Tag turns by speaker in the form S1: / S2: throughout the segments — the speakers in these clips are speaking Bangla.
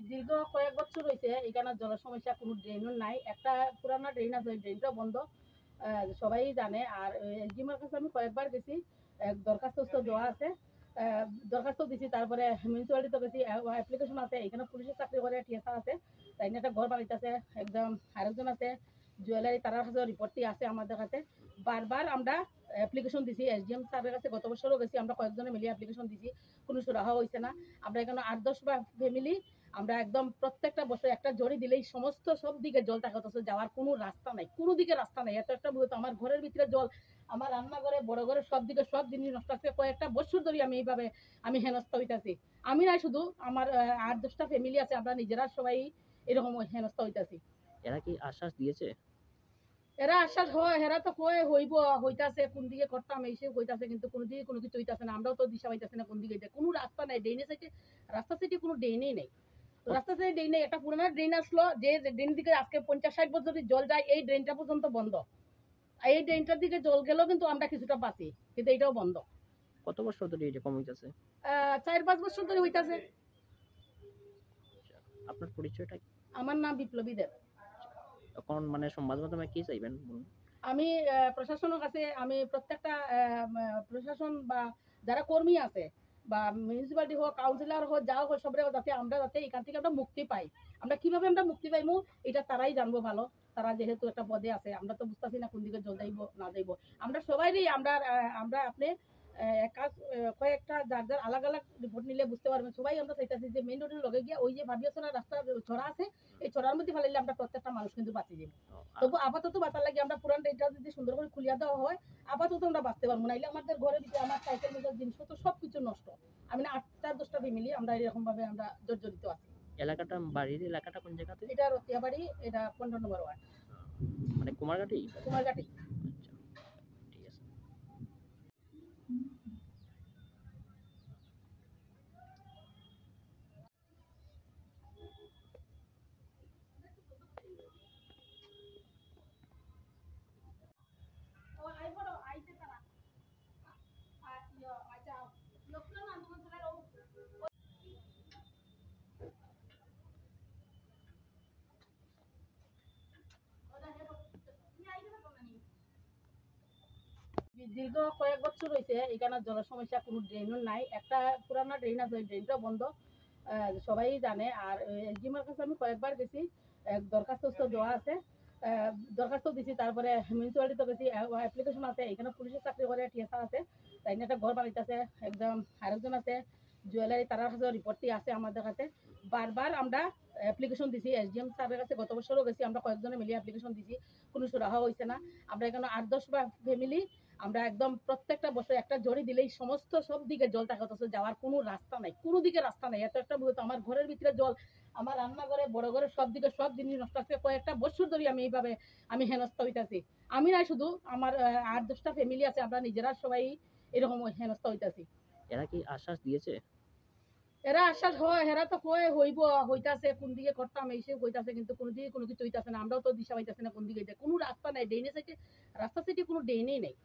S1: দীর্ঘ কয়েক বছর হয়েছে এখানে জল সমস্যা, কোনো ড্রেনও নাই। একটা পুরানো ড্রেন আছে, ওই ড্রেনটা বন্ধ, সবাই জানে। আর এসডিএমের কাছে আমি কয়েকবার গেছি, দরখাস্ত দেওয়া আছে, দরখাস্ত দিছি। তারপরে মিউনিসিপালিটিতে গেছি, অ্যাপ্লিকেশন আছে। এখানে পুলিশের চাকরি করে টিএসআর আছে, তাই একটা ঘর বাড়িতেছে একদম। আরেকজন আছে জুয়েলারি, তার কাছে রিপোর্টটি আছে আমাদের কাছে। বারবার আমরা অ্যাপ্লিকেশন দিছি এসডিএম স্যারের কাছে, গত বছরও গেছি, আমরা কয়েকজনে মিলিয়ে অ্যাপ্লিকেশন দিছি, কোনো সুরাহা হয়েছে না। আমরা এখানে 8-10 ফ্যামিলি, আমরা একদম প্রত্যেকটা বছর একটা জড়ি দিলেই সমস্ত সব দিকে জল থাকে, অথচ যাওয়ার কোনো রাস্তা নাই, কোনো দিকে রাস্তা নাই। এত একটা মূলত আমার ঘরের ভিতরে জল, আমার রান্নাঘরে, বড় ঘরে, সব দিকে সব জিনিস নষ্ট আছে। কয়েকটা বছর ধরে আমি এইভাবে আমি হেনস্থা হইতাছি। আমি নাই শুধু, আমার 8-10টা ফ্যামিলি আছে, আমরা নিজেরা সবাই এরকম হেনস্থা হইতাছি।
S2: এরা কি আশ্বাস দিয়েছে?
S1: এরা আশ্বাস হয়, এরা তো কয় হইব, হইতাছে, কোন দিকে করতাম এইসে হইতাছে, কিন্তু কোনো দিকে কোনো কিছু হইতাছে না। আমরাও তো দিশা পাইতাছি না কোন দিকে যায়। কোনো রাস্তা নাই, ড্রেনে সাইডে, রাস্তা সাইডে কোনো ড্রেনেই নেই। তো রাস্তা সাইডে ড্রেন নেই। একটা পুরোনো ড্রেন আসলো, যে ড্রেন দিকে আজকে 50-60 বছর ধরে জল যায়, এই ড্রেনটা পর্যন্ত বন্ধ। এই ড্রেনটার দিকে জল গেলেও কিন্তু আমরা কিছুটা বাঁচি, কিন্তু এটাও বন্ধ।
S2: কত বছর ধরে এরকম হইতাছে?
S1: 4-5 বছর ধরে হইতাছে।
S2: আপনার পরিচয়টা কি?
S1: আমার নাম বিপ্লবী দেব।
S2: এখন মানে সংবাদ মাধ্যমে কি চাইবেন বলুন?
S1: আমি প্রশাসনের কাছে, আমি প্রত্যেকটা প্রশাসন বা যারা কর্মী আছে, বা মিউনিসিপালিটি হোক, কাউন্সিলর হোক, যা হোক, সবরে যাতে আমরা যাতে এখান থেকে আমরা মুক্তি পাই। আমরা কিভাবে আমরা মুক্তি পাইমু, এটা তারাই জানবো ভালো। তারা যেহেতু একটা পদে আছে, আমরা তো বুঝতেছি না কোন দিকে জল যাইব না যাইব। আমরা সবাইরই আমরা আপনি কয়েকটা যার যার আলাগ আলাগ রিপোর্ট নিলে বুঝতে পারবেন। সবাই আমরা চাইতেছি যে মেইন রোডের লগে গিয়ে ওই যে ভাবিয়াছড়া রাস্তা ছড়া আছে, এই ছড়ার মধ্যে ফেলাইলে আমরা প্রত্যেকটা মানুষ কিন্তু বাঁচি যাবো। তবু আপাতত বাঁচার লাগে আমরা পুরান ড্রেনটা যদি সুন্দর করে খুলিয়া দেওয়া হয়, আপাতত আমরা বাঁচতে পারবো। নাইলে আমাদের ঘরের ভিতরে আমার সাইকেল মোটর জিনিসপত্র সবকিছু নষ্ট। আমি না 8-10টা ফ্যামিলি আমরা এরকম ভাবে আমরা জর্জরিত আছি।
S2: এলাকাটা, বাড়ির এলাকাটা কোন জায়গাতে?
S1: এটা রতিয়াবাড়ি, এটা 15 নম্বর ওয়ার্ড,
S2: মানে কুমারঘাটি?
S1: কুমারঘাটি।
S2: আচ্ছা, ঠিক আছে।
S1: দীর্ঘ কয়েক বছর হয়েছে এখানে জল সমস্যা, কোনো ড্রেনও নাই। একটা পুরানো ড্রেন আছে, ওই ড্রেনটা বন্ধ, সবাই জানে। আর এসডিএমের কাছে আমি কয়েকবার গেছি, দরখাস্ত দেওয়া আছে, দরখাস্ত দিছি। তারপরে মিউনিসিপালিটিতে গেছি, অ্যাপ্লিকেশন আছে। এখানে পুলিশের চাকরি করে টিএসআর আছে, তাই একটা ঘর বাড়িতেছে একদম। আরেকজন আছে জুয়েলারি, তার কাছে রিপোর্টটি আছে আমাদের কাছে। বারবার আমরা অ্যাপ্লিকেশন দিছি এসডিএম স্যারের কাছে, গত বছরও গেছি, আমরা কয়েকজনে মিলিয়ে অ্যাপ্লিকেশন দিছি, কোনো সুরাহা হয়েছে না। আমরা এখানে 8-10 ফ্যামিলি, আমরা একদম প্রত্যেকটা বছর একটা জড়ি দিলেই সমস্ত সব দিকে জল থাকে, অথচ যাওয়ার কোনো রাস্তা নাই, কোনো দিকে রাস্তা নাই। এত একটা মূলত আমার ঘরের ভিতরে জল, আমার রান্নাঘরে, বড় ঘরে, সব দিকে সব জিনিস নষ্ট আছে। কয়েকটা বছর ধরে আমি এইভাবে আমি হেনস্থা হইতাছি। আমি নাই শুধু, আমার 8-10টা ফ্যামিলি আছে, আমরা নিজেরা সবাই এরকম হেনস্থা হইতাছি।
S2: এরা কি আশ্বাস দিয়েছে?
S1: এরা আশ্বাস হয়, এরা তো কয় হইব, হইতাছে, কোন দিকে করতাম এইসে হইতাছে, কিন্তু কোনো দিকে কোনো কিছু হইতাছে না। আমরাও তো দিশা পাইতাছি না কোন দিকে যায়। কোনো রাস্তা নাই, ড্রেনের সাইডে, রাস্তা সাইডে কোনো ড্রেনেই নেই।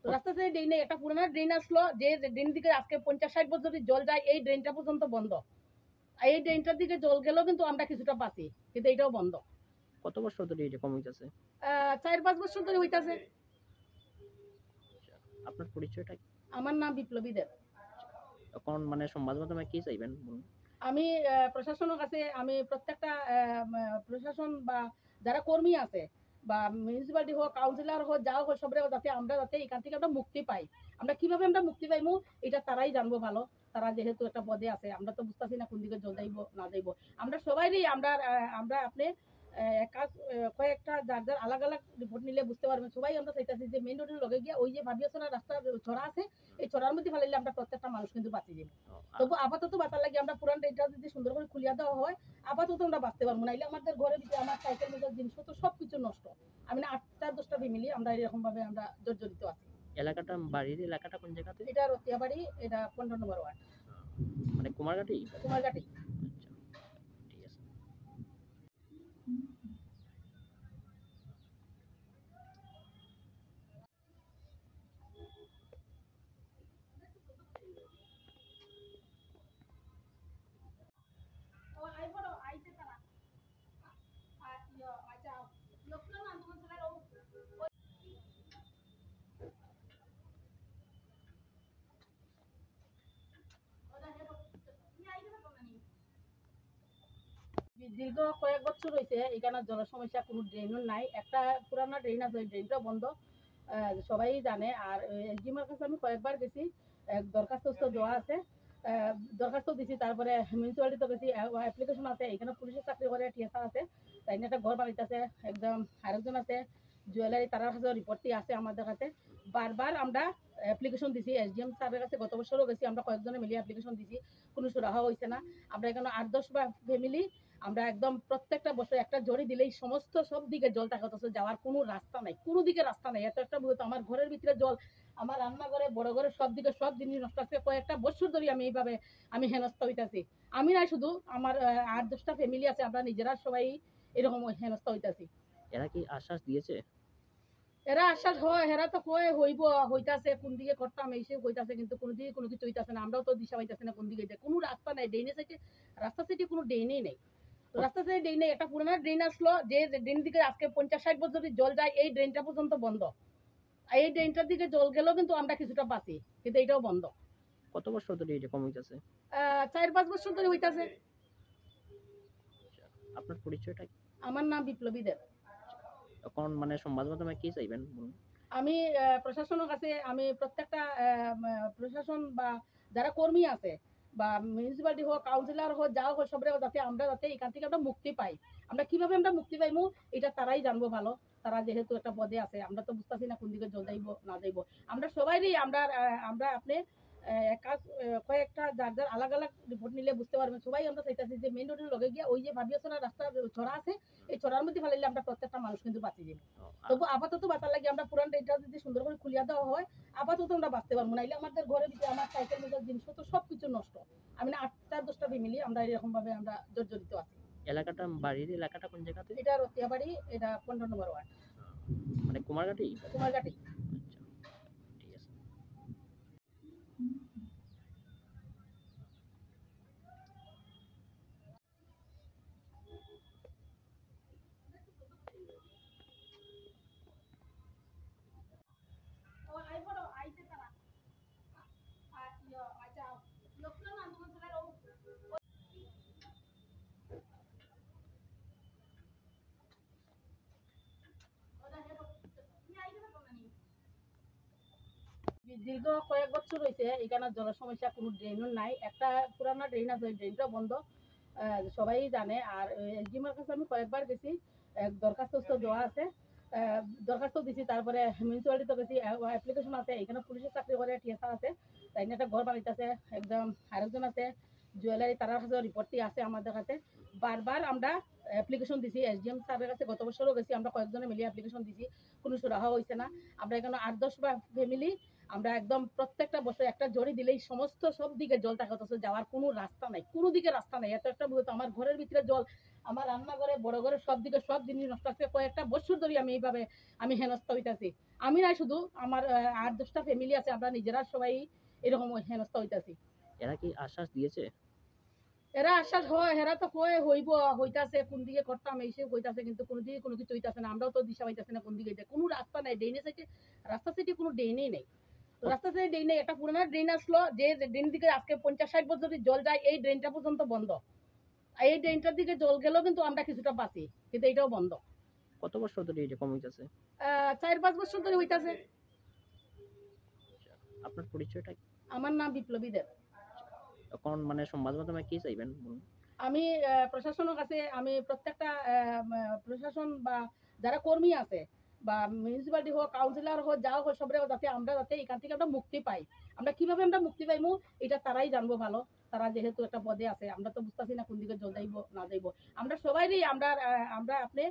S1: তো রাস্তা সাইডে ড্রেন নেই। একটা পুরোনো ড্রেন আসলো, যে ড্রেন দিকে আজকে 50-60 বছর ধরে জল যায়, এই ড্রেনটা পর্যন্ত বন্ধ। এই ড্রেনটার দিকে জল গেলেও কিন্তু আমরা কিছুটা বাঁচি, কিন্তু এটাও বন্ধ।
S2: কত বছর ধরে এরকম হইতাছে?
S1: 4-5 বছর ধরে হইতাছে।
S2: আপনার পরিচয়টা কি?
S1: আমার নাম বিপ্লবী দেব।
S2: এখন মানে সংবাদ মাধ্যমে কি চাইবেন বলুন?
S1: আমি প্রশাসনের কাছে, আমি প্রত্যেকটা প্রশাসন বা যারা কর্মী আছে, বা মিউনিসিপালিটি হোক, কাউন্সিলর হোক, যা হোক, সবরে যাতে আমরা যাতে এখান থেকে আমরা মুক্তি পাই। আমরা কিভাবে আমরা মুক্তি পাইমু, এটা তারাই জানবো ভালো। তারা যেহেতু একটা পদে আছে, আমরা তো বুঝতেছি না কোন দিকে জল যাইব না যাইব। আমরা সবাইরই আমরা আপনি কয়েকটা যার যার আলাগ আলাগ রিপোর্ট নিলে বুঝতে পারবেন। সবাই আমরা চাইতেছি যে মেইন রোডের লগে গিয়ে ওই যে ভাবিয়াছড়া রাস্তা ছড়া আছে, এই ছড়ার মধ্যে ফেলাইলে আমরা প্রত্যেকটা মানুষ কিন্তু বাঁচি যাবো। তবু আপাতত বাঁচার লাগে আমরা পুরান ড্রেনটা যদি সুন্দর করে খুলিয়া দেওয়া হয়, আপাতত আমরা বাঁচতে পারবো। নাইলে আমাদের ঘরের ভিতরে আমার সাইকেল মোটর জিনিসপত্র সবকিছু নষ্ট। আমি না 8-10টা ফ্যামিলি, আমরা এরকম ভাবে আমরা জর্জরিত আছি।
S2: এলাকাটা, বাড়ির এলাকাটা কোন জায়গাতে?
S1: এটা রতিয়াবাড়ি, এটা 15 নম্বর ওয়ার্ড,
S2: মানে কুমারঘাটি?
S1: কুমারঘাটি।
S2: আচ্ছা, ঠিক আছে।
S1: ও আই বড় দীর্ঘ কয়েক বছর হয়েছে এখানে জল সমস্যা, কোনো ড্রেনও নাই। একটা পুরানা ড্রেন আছে, ওই ড্রেনটা বন্ধ। সবাই জানে। আর এসডিএমের কাছে আমি কয়েকবার গেছি, দরখাস্ত দেওয়া আছে। দরখাস্ত দিছি, তারপরে মিউনিসিপালিটিতে গেছি, অ্যাপ্লিকেশন আছে। এখানে পুলিশের চাকরি করে টিএসআর আছে, তাই নিয়ে একটা ঘর বানাইতেছে। একদম আরেকজন আছে জুয়েলারি, তার কাছে রিপোর্টটি আছে আমাদের কাছে। বারবার আমরা অ্যাপ্লিকেশন দিছি এসডিএম স্যারের কাছে, গত বছরও গেছি, আমরা কয়েকজনে মিলে অ্যাপ্লিকেশন দিছি, কোনো সুরাহা হয়েছে না। আমরা এখানে 8-10 ফ্যামিলি, আমরা একদম প্রত্যেকটা বছর একটা জড়ি দিলেই সমস্ত সব দিকে জল থাকে, অথচ যাওয়ার কোনো রাস্তা নাই, কোনো দিকে রাস্তা নাই। এত একটা বলতো আমার ঘরের ভিতরে জল, আমার রান্নাঘরে, বড় ঘরে, সব দিকে সব জিনিস নষ্ট আছে। কয়েকটা বছর ধরে আমি এইভাবে আমি হেনস্থা হইতাছি। আমি নাই শুধু, আমার 8-10টা ফ্যামিলি আছে, আমরা নিজেরা সবাই এরকম হেনস্থা হইতাছি।
S2: এরা কি আশ্বাস দিয়েছে?
S1: এরা আশ্বাস হয়, এরা তো কয় হইব, হইতাছে, কোন দিকে করতাম এইসব হইতাছে, কিন্তু কোনো দিকে কোনো কিছু হইতাছে না। আমরাও তো দিশা পাইতাছি না কোন দিকে যাই। কোনো রাস্তা নাই, ড্রেনের সাইডে, রাস্তা সাইডে কোনো ড্রেনই নেই। তো রাস্তা সাইডে ড্রেন নেই। একটা পুরোনো ড্রেন আসলো, যে ড্রেন দিকে আজকে 50-60 বছর ধরে জল যায়, এই ড্রেনটা পর্যন্ত বন্ধ। আর এই ড্রেনটার দিকে জল গেলেও কিন্তু আমরা কিছুটা বাঁচি, কিন্তু এটাও বন্ধ।
S2: কত বছর ধরে এরকম হইতেছে?
S1: 4-5 বছর ধরে হইতাছে।
S2: আপনার পরিচয়টা কি?
S1: আমার নাম বিপ্লবী দেব।
S2: এখন মানে সংবাদ মাধ্যমে কি চাইবেন বলুন?
S1: আমি প্রশাসনের কাছে, আমি প্রত্যেকটা প্রশাসন বা যারা কর্মী আছে, বা মিউনিসিপালিটি হোক, কাউন্সিলর হোক, যা হোক, সবরে যাতে এখান থেকে আমরা মুক্তি পাই। আমরা কিভাবে আমরা মুক্তি পাইমু, এটা তারাই জানবো ভালো। তারা যেহেতু একটা পদে আছে, আমরা তো বুঝতেছি না কোন দিকে জল যাইব না যাইব। আমরা সবাইরই আমরা আপনি কয়েকটা যার যার আলাদা আলাদা রিপোর্ট নিলে বুঝতে পারবেন। সবাই আমরা চাইতেছি যে মেইন রোডের লগে গিয়ে ওই যে ভাবিয়াছড়া রাস্তা ছড়া আছে, এই ছড়ার মধ্যে ফেলাইলে আমরা প্রত্যেকটা মানুষ কিন্তু বাঁচি যাবো। তবু আপাতত বাঁচার লাগে আমরা পুরান ডেটটা যদি সুন্দর করে খুলিয়া দেওয়া হয়, আপাতত আমরা বাঁচতে পারবো। নাইলে আমাদের ঘরের ভিতরে আমার সাইকেল মোটর জিনিসপত্র সবকিছু নষ্ট। আমি না 8-10টা ফ্যামিলি আমরা এরকম ভাবে আমরা জর্জরিত আছি।
S2: এলাকাটা, বাড়ির এলাকাটা কোন জায়গাতে?
S1: এটা রতিয়াবাড়ি, এটা 15 নম্বর ওয়ার্ড,
S2: মানে কুমারঘাটি?
S1: কুমারঘাটি।
S2: আচ্ছা, ঠিক আছে।
S1: দীর্ঘ কয়েক বছর হয়েছে এখানে জল সমস্যা, কোনো ড্রেনও নাই। একটা পুরানা ড্রেন আছে, ওই ড্রেনটা বন্ধ। সবাই জানে। আর এসডিএমের কাছে আমি কয়েকবার গেছি, দরখাস্ত দেওয়া আছে। দরখাস্ত দিছি, তারপরে মিউনিসিপালিটিতে গেছি, অ্যাপ্লিকেশন আছে। এখানে পুলিশের চাকরি করে টিএসআর আছে, তাই নিয়ে একটা ঘর বানাইতেছে। একদম আরেকজন আছে জুয়েলারি, তার কাছে রিপোর্টটি আছে আমাদের কাছে। বারবার আমরা অ্যাপ্লিকেশন দিছি এসডিএম স্যারের কাছে, গত বছরও গেছি, আমরা কয়েকজনে মিলে অ্যাপ্লিকেশন দিছি, কোনো সুরাহা হয়েছে না। আমরা এখানে 8-10 ফ্যামিলি, আমরা একদম প্রত্যেকটা বছর একটা জড়ি দিলেই সমস্ত সব দিকে জল থাকে, অথচ যাওয়ার কোনো রাস্তা নাই, কোনো দিকে রাস্তা নাই। এত একটা বলতো আমার ঘরের ভিতরে জল, আমার রান্নাঘরে, বড় ঘরে, সব দিকে সব জিনিস নষ্ট আছে। কয়েকটা বছর ধরে আমি এইভাবে আমি হেনস্থা হইতাছি। আমি নাই শুধু, আমার 8-10টা ফ্যামিলি আছে, আমরা নিজেরা সবাই এরকম হেনস্থা হইতাছি।
S2: এরা কি আশ্বাস দিয়েছে?
S1: এরা আশ্বাস হয়, এরা তো কয় হইব, হইতাছে, কোন দিকে করতাম এইসব হইতাছে, কিন্তু কোনো দিকে কোনো কিছু হইতাছে না। আমরাও তো দিশা পাইতাছি না কোন দিকে যাই। কোনো রাস্তা নাই, ড্রেনের সাইডে, রাস্তা সাইডে কোনো ড্রেনই নেই। তো রাস্তা সাইডে ড্রেন নেই। একটা পুরোনো ড্রেন আসলো, যে ড্রেন দিকে আজকে 50-60 বছর ধরে জল যায়, এই ড্রেনটা পর্যন্ত বন্ধ। আর এই ড্রেনটার দিকে জল গেলেও কিন্তু আমরা কিছুটা বাঁচি, কিন্তু এটাও বন্ধ।
S2: কত বছর ধরে এরকম হইতেছে?
S1: 4-5 বছর ধরে হইতাছে।
S2: আপনার পরিচয়টা কি?
S1: আমার নাম বিপ্লবী দেব।
S2: এখন মানে সংবাদ মাধ্যমে কি চাইবেন বলুন?
S1: আমি প্রশাসনের কাছে, আমি প্রত্যেকটা প্রশাসন বা যারা কর্মী আছে, বা মিউনিসিপালিটি হোক, কাউন্সিলর হোক, যা হোক, সবরে যাতে এখান থেকে আমরা মুক্তি পাই। আমরা কিভাবে আমরা মুক্তি পাইমু, এটা তারাই জানবো ভালো। তারা যেহেতু একটা পদে আছে, আমরা তো বুঝতেছি না কোন দিকে জল যাইব না যাইব। আমরা সবাইরই আমরা আপনি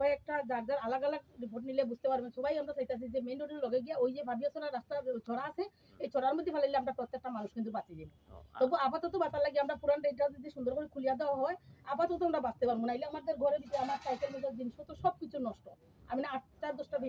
S1: কয়েকটা যার যার আলাদা আলাদা রিপোর্ট নিলে বুঝতে পারবেন। সবাই আমরা চাইতেছি যে মেইন রোডের লগে গিয়ে ওই যে ভাবিয়াছড়া রাস্তা ছড়া আছে, এই ছড়ার মধ্যে ফেলাইলে আমরা প্রত্যেকটা মানুষ কিন্তু বাঁচি যাবো। তবু আপাতত বাঁচার লাগে আমরা পুরান ডেটটা যদি সুন্দর করে খুলিয়া দেওয়া হয়, আপাতত আমরা বাঁচতে পারবো। নাইলে আমাদের ঘরের ভিতরে আমার সাইকেল মোটর জিনিসপত্র সবকিছু নষ্ট। আমি না 8-10টা